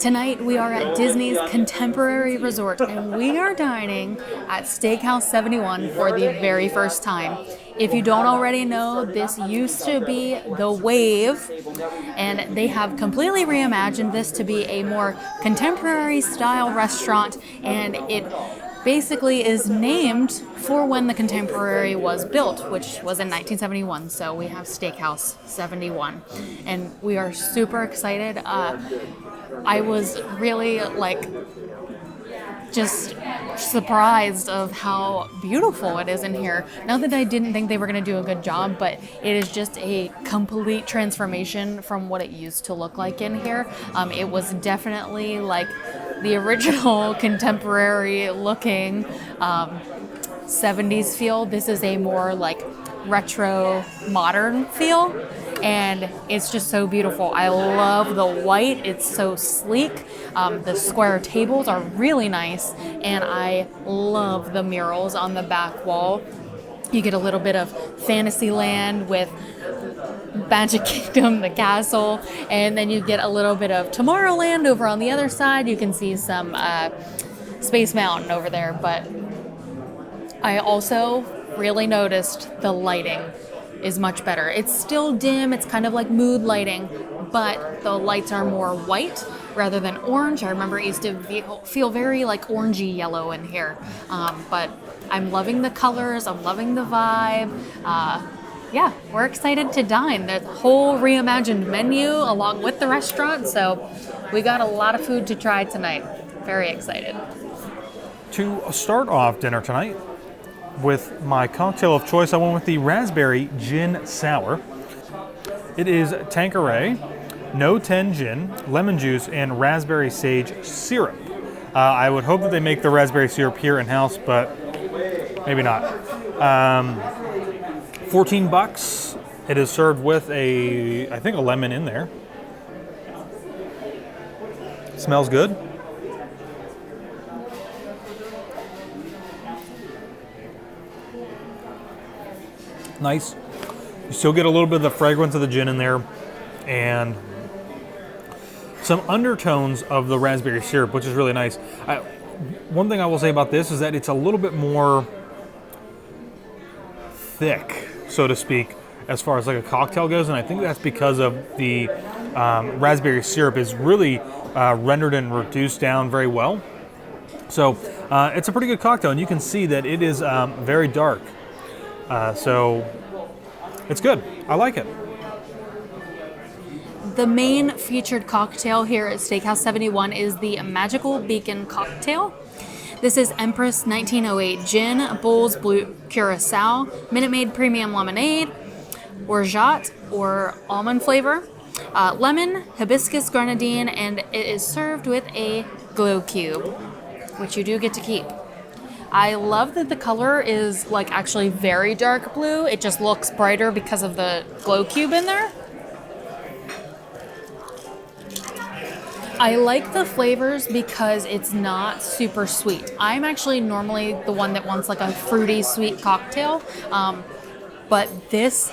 Tonight we are at Disney's Contemporary Resort and we are dining at Steakhouse 71 for the very first time. If you don't already know, this used to be the Wave, and they have completely reimagined this to be a more contemporary style restaurant, and it basically is named for when the Contemporary was built, which was in 1971. So we have Steakhouse 71, and we are super excited. I was really just surprised of how beautiful it is in here. Not that I didn't think they were going to do a good job, but it is just a complete transformation from what it used to look like in here. It was definitely like the original contemporary looking 70s feel. This is a more like retro modern feel, and it's just so beautiful. I love the white. It's so sleek. The square tables are really nice, and I love the murals on the back wall. You get a little bit of Fantasyland with Magic Kingdom, the castle, and then you get a little bit of Tomorrowland over on the other side. You can see some Space Mountain over there, but I also really noticed the lighting is much better. It's still dim, it's kind of like mood lighting, but the lights are more white rather than orange. I remember it used to feel very like orangey yellow in here, but I'm loving the colors, I'm loving the vibe. Yeah, we're excited to dine. There's a whole reimagined menu along with the restaurant, so we got a lot of food to try tonight. Very excited. To start off dinner tonight, with my cocktail of choice, I went with the Raspberry Gin Sour. It is Tanqueray, No 10 gin, lemon juice, and raspberry sage syrup. I would hope that they make the raspberry syrup here in-house, but maybe not. $14. It is served with I think a lemon in there. Smells good. Nice. You still get a little bit of the fragrance of the gin in there and some undertones of the raspberry syrup, which is really nice. One thing I will say about this is that it's a little bit more thick, so to speak, as far as like a cocktail goes, and I think that's because of the raspberry syrup is really rendered and reduced down very well. So it's a pretty good cocktail, and you can see that it is very dark. So it's good. I like it. The main featured cocktail here at Steakhouse 71 is the Magical Beacon Cocktail. This is Empress 1908 Gin, Bull's Blue Curacao, Minute Maid Premium Lemonade, Orgeat or almond flavor, lemon, hibiscus grenadine, and it is served with a glow cube, which you do get to keep. I love that the color is like actually very dark blue. It just looks brighter because of the glow cube in there. I like the flavors because it's not super sweet. I'm actually normally the one that wants like a fruity sweet cocktail, but this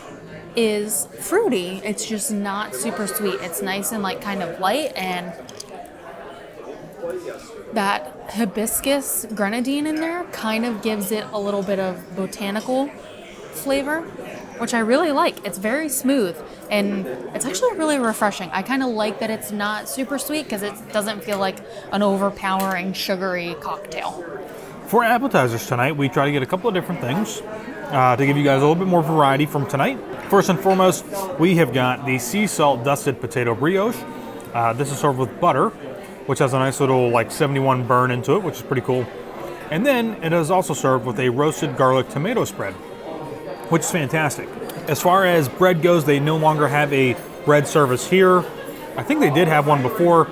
is fruity. It's just not super sweet. It's nice and like kind of light, and that hibiscus grenadine in there kind of gives it a little bit of botanical flavor, which I really like. It's very smooth and it's actually really refreshing. I kind of like that it's not super sweet because it doesn't feel like an overpowering sugary cocktail. For appetizers tonight, we try to get a couple of different things to give you guys a little bit more variety from tonight. First and foremost, we have got the sea salt dusted potato brioche. This is served with butter, which has a nice little like 71 burn into it, which is pretty cool. And then it is also served with a roasted garlic tomato spread, which is fantastic. As far as bread goes, they no longer have a bread service here. I think they did have one before,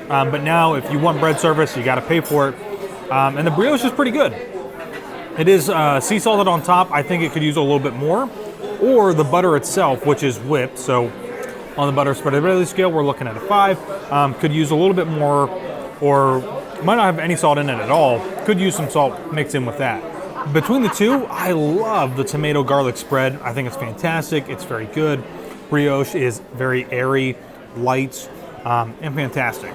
but now if you want bread service, you gotta pay for it. And the brioche is pretty good. It is sea salted on top. I think it could use a little bit more, or the butter itself, which is whipped. So on the butter spreadability scale, we're looking at a 5. Could use a little bit more, or might not have any salt in it at all. Could use some salt mixed in with that. Between the two, I love the tomato garlic spread. I think it's fantastic. It's very good. Brioche is very airy, light, and fantastic.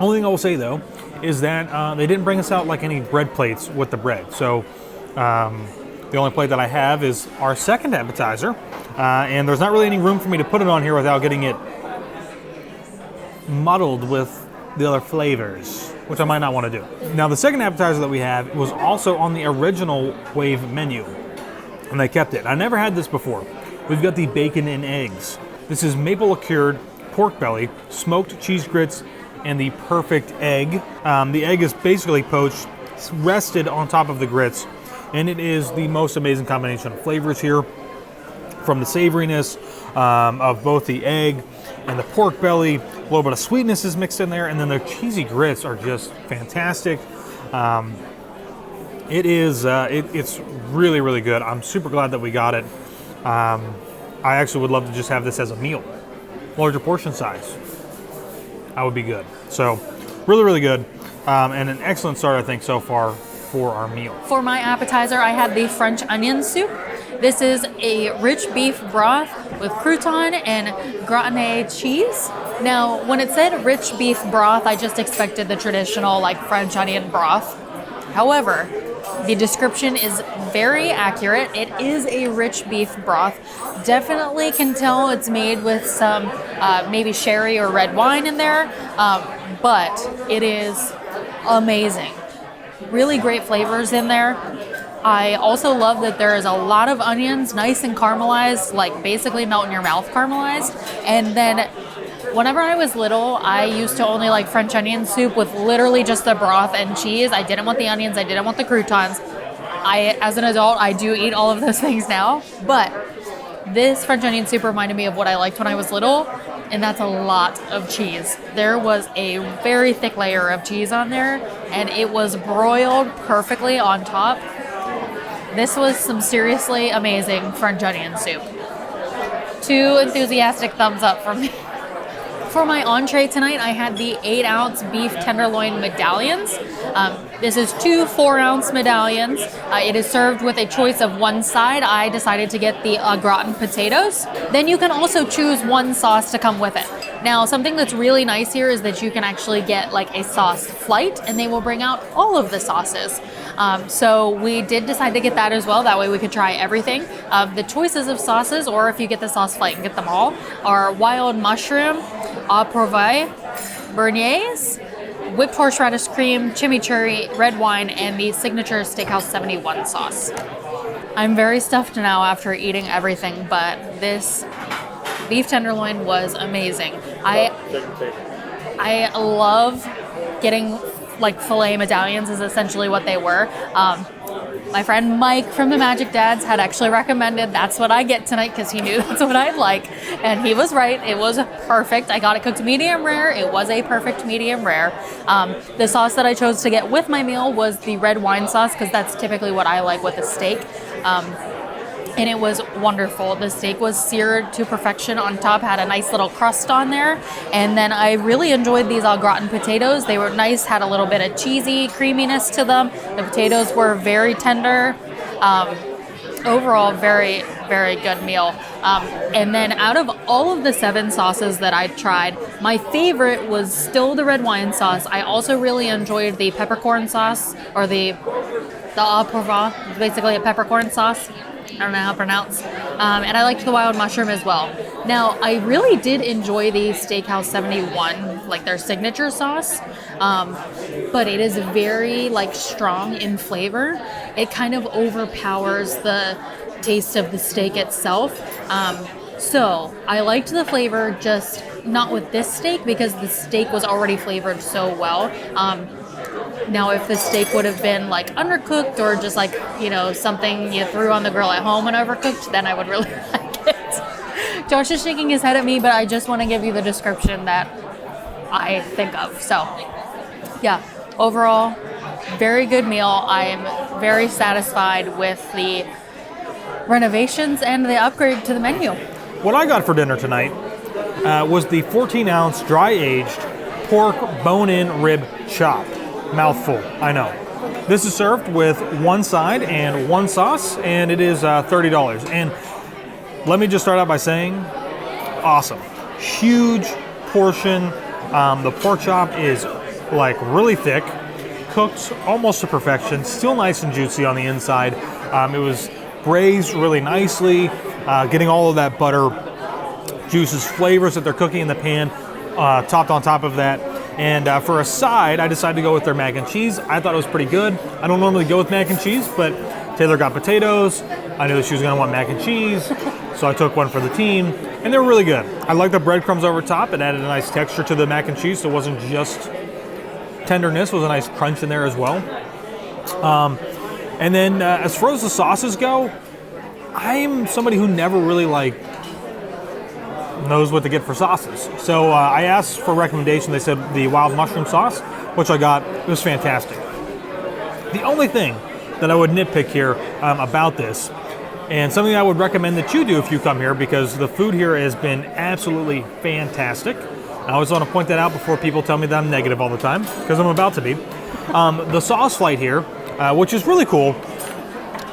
Only thing I will say though is that they didn't bring us out like any bread plates with the bread. So the only plate that I have is our second appetizer, and there's not really any room for me to put it on here without getting it muddled with the other flavors, which I might not want to do. Now the second appetizer that we have was also on the original Wave menu, and they kept it. I never had this before. We've got the bacon and eggs. This is maple liqueured pork belly, smoked cheese grits, and the perfect egg. The egg is basically poached, rested on top of the grits, and it is the most amazing combination of flavors here, from the savoriness of both the egg and the pork belly. A little bit of sweetness is mixed in there, and then the cheesy grits are just fantastic. It's really, really good. I'm super glad that we got it. I actually would love to just have this as a meal, larger portion size. That would be good. So, really, really good, and an excellent start, I think, so far for our meal. For my appetizer, I had the French onion soup. This is a rich beef broth with crouton and gratinée cheese. Now, when it said rich beef broth, I just expected the traditional like French onion broth. However, the description is very accurate. It is a rich beef broth. Definitely can tell it's made with some maybe sherry or red wine in there, but it is amazing. Really great flavors in there. I also love that there is a lot of onions, nice and caramelized, like basically melt in your mouth caramelized. And then whenever I was little, I used to only like French onion soup with literally just the broth and cheese. I didn't want the onions, I didn't want the croutons. As an adult, I do eat all of those things now, but this French onion soup reminded me of what I liked when I was little, and that's a lot of cheese. There was a very thick layer of cheese on there, and it was broiled perfectly on top. This was some seriously amazing French onion soup. 2 enthusiastic thumbs up from me. For my entree tonight, I had the 8-ounce beef tenderloin medallions. This is 2 4-ounce medallions. It is served with a choice of one side. I decided to get the gratin potatoes. Then you can also choose one sauce to come with it. Now, something that's really nice here is that you can actually get like a sauce flight, and they will bring out all of the sauces. So we did decide to get that as well. That way we could try everything. The choices of sauces, or if you get the sauce flight and get them all, are wild mushroom, au provide, béarnaise, whipped horseradish cream, chimichurri, red wine, and the signature Steakhouse 71 sauce. I'm very stuffed now after eating everything, but this beef tenderloin was amazing. I love getting like filet medallions is essentially what they were. My friend Mike from the Magic Dads had actually recommended that's what I get tonight because he knew that's what I'd like, and he was right. It was perfect. I got it cooked medium rare. It was a perfect medium rare. The sauce that I chose to get with my meal was the red wine sauce because that's typically what I like with a steak. And it was wonderful. The steak was seared to perfection on top, had a nice little crust on there. And then I really enjoyed these au gratin potatoes. They were nice, had a little bit of cheesy creaminess to them. The potatoes were very tender. Overall, very, very good meal. And then out of all of the 7 sauces that I tried, my favorite was still the red wine sauce. I also really enjoyed the peppercorn sauce, or the au provence, basically a peppercorn sauce. I don't know how to pronounce. And I liked the wild mushroom as well. Now, I really did enjoy the Steakhouse 71, like their signature sauce. But it is very like strong in flavor. It kind of overpowers the taste of the steak itself. So I liked the flavor, just not with this steak because the steak was already flavored so well. Now, if the steak would have been like undercooked or just like, you know, something you threw on the grill at home and overcooked, then I would really like it. Josh is shaking his head at me, but I just want to give you the description that I think of. So, yeah, overall, very good meal. I am very satisfied with the renovations and the upgrade to the menu. What I got for dinner tonight was the 14-ounce dry-aged pork bone-in rib chop. Mouthful, I know. This is served with one side and one sauce, and it is $30. And let me just start out by saying, awesome. Huge portion. The pork chop is like really thick, cooked almost to perfection, still nice and juicy on the inside. It was braised really nicely, getting all of that butter, juices, flavors that they're cooking in the pan, topped on top of that. And for a side, I decided to go with their mac and cheese. I thought it was pretty good. I don't normally go with mac and cheese, but Taylor got potatoes. I knew that she was going to want mac and cheese, so I took one for the team, and they were really good. I like the breadcrumbs over top. It added a nice texture to the mac and cheese, so it wasn't just tenderness. It was a nice crunch in there as well. And then as far as the sauces go, I'm somebody who never really knows what to get for sauces. So I asked for a recommendation. They said the wild mushroom sauce, which I got. It was fantastic. The only thing that I would nitpick here about this, and something I would recommend that you do if you come here, because the food here has been absolutely fantastic. I always want to point that out before people tell me that I'm negative all the time, because I'm about to be. The sauce flight here, which is really cool,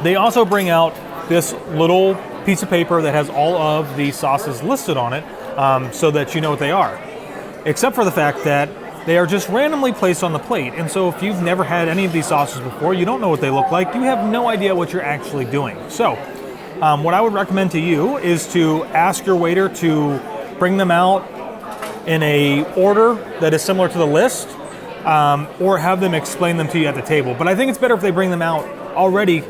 they also bring out this little piece of paper that has all of the sauces listed on it, so that you know what they are. Except for the fact that they are just randomly placed on the plate. And so if you've never had any of these sauces before, you don't know what they look like, you have no idea what you're actually doing. So what I would recommend to you is to ask your waiter to bring them out in a order that is similar to the list, or have them explain them to you at the table. But I think it's better if they bring them out already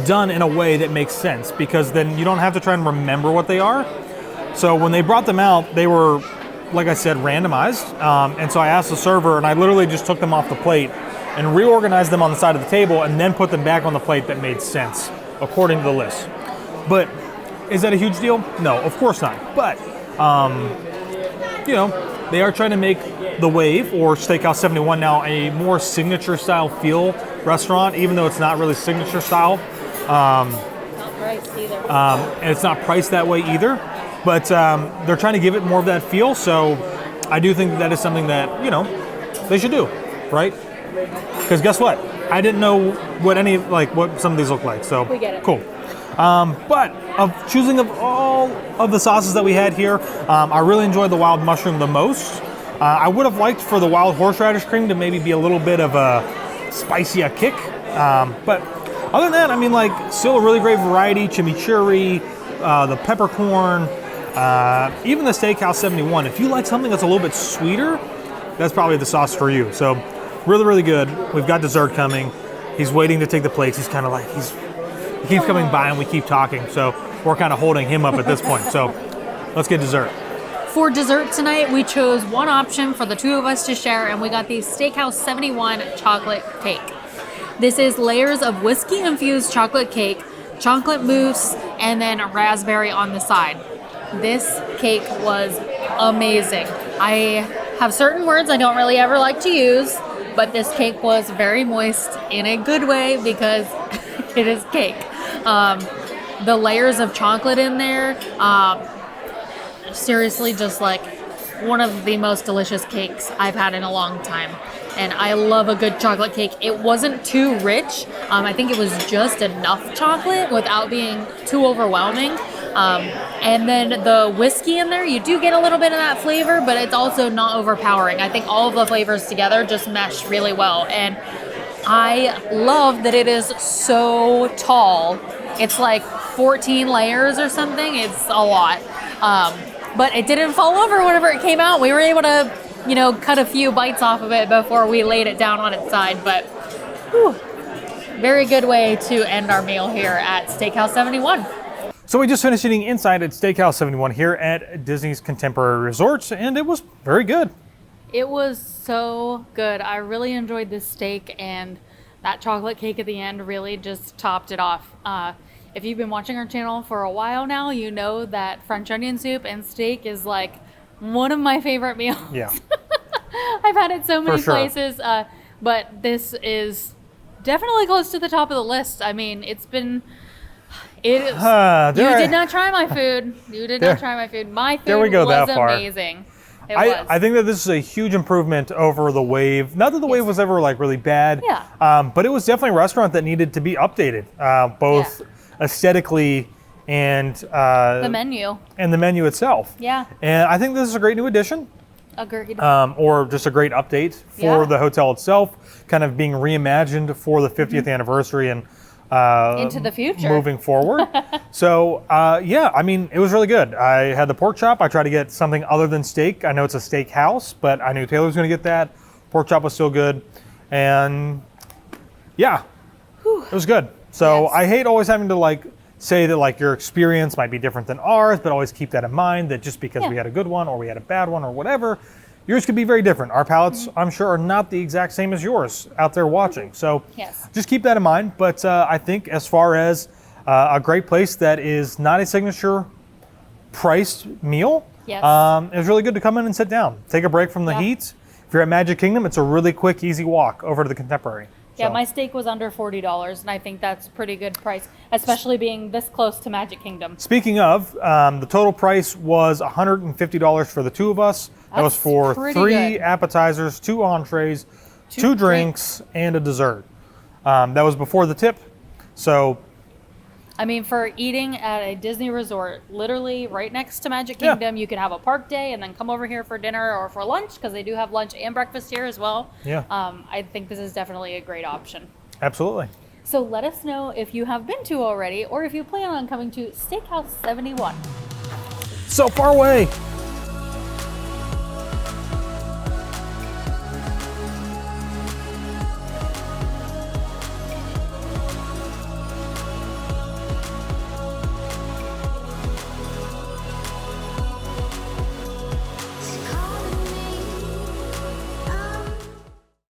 done in a way that makes sense, because then you don't have to try and remember what they are. So when they brought them out, they were, like I said, randomized. And so I asked the server, and I literally just took them off the plate and reorganized them on the side of the table and then put them back on the plate that made sense according to the list. But is that a huge deal? No, of course not. But, they are trying to make the Wave, or Steakhouse 71 now, a more signature style feel restaurant, even though it's not really signature style. Not priced either. And it's not priced that way either. But they're trying to give it more of that feel, so I do think that is something that, they should do, right? Because guess what? I didn't know what some of these look like, so we get it. Cool. But of choosing of all of the sauces that we had here, I really enjoyed the wild mushroom the most. I would have liked for the wild horseradish cream to maybe be a little bit of a spicier kick, but other than that, still a really great variety. Chimichurri, the peppercorn, even the Steakhouse 71. If you like something that's a little bit sweeter, that's probably the sauce for you. So really, really good. We've got dessert coming. He's waiting to take the plates. He's kind of he keeps coming by and we keep talking. So we're kind of holding him up at this point. So let's get dessert. For dessert tonight, we chose one option for the two of us to share, and we got the Steakhouse 71 chocolate cake. This is layers of whiskey-infused chocolate cake, chocolate mousse, and then raspberry on the side. This cake was amazing. I have certain words I don't really ever like to use, but this cake was very moist in a good way because it is cake. The layers of chocolate in there, seriously, just one of the most delicious cakes I've had in a long time. And I love a good chocolate cake. It wasn't too rich. I think it was just enough chocolate without being too overwhelming. And then the whiskey in there, you do get a little bit of that flavor, but it's also not overpowering. I think all of the flavors together just mesh really well. And I love that it is so tall. It's 14 layers or something. It's a lot. But it didn't fall over whenever it came out. We were able to, cut a few bites off of it before we laid it down on its side. But very good way to end our meal here at Steakhouse 71. So we just finished eating inside at Steakhouse 71 here at Disney's Contemporary Resorts, and it was very good. It was so good. I really enjoyed this steak, and that chocolate cake at the end really just topped it off. If you've been watching our channel for a while now, you know that French onion soup and steak is one of my favorite meals. Yeah. I've had it so many For sure. places, but this is definitely close to the top of the list. It is. You did not try my food. You did not try my food. My food There we go, was that far. amazing. It was. I think that this is a huge improvement over the Wave. Not that the Wave was ever really bad, but it was definitely a restaurant that needed to be updated, both aesthetically and the menu itself. Yeah. And I think this is a great new addition. Agreed. or just a great update for Yeah. the hotel itself, kind of being reimagined for the 50th anniversary and Into the future. moving forward. So yeah, I mean, it was really good. I had the pork chop. I tried to get something other than steak. I know it's a steakhouse, but I knew Taylor was going to get that. Pork chop was still good, and yeah, it was good. So Yes. I hate always having to like say that like your experience might be different than ours, but always keep that in mind that just because we had a good one or we had a bad one or whatever, yours could be very different. Our palates, I'm sure, are not the exact same as yours out there watching. So Yes. just keep that in mind. But I think as far as a great place that is not a signature priced meal, Yes. it was really good to come in and sit down, take a break from the Yeah. heat. If you're at Magic Kingdom, it's a really quick, easy walk over to the Contemporary. Yeah, So, my steak was under $40, and I think that's a pretty good price, especially being this close to Magic Kingdom. Speaking of, the total price was $150 for the two of us. That was That's for pretty 3 good. appetizers, 2 entrees, Two 2 drinks, and a dessert. That was before the tip. So I mean, for eating at a Disney resort, literally right next to Magic Yeah. Kingdom, you could have a park day and then come over here for dinner or for lunch, because they do have lunch and breakfast here as well. Yeah. I think this is definitely a great option. absolutely. So let us know if you have been to already, or if you plan on coming to Steakhouse 71. So far away.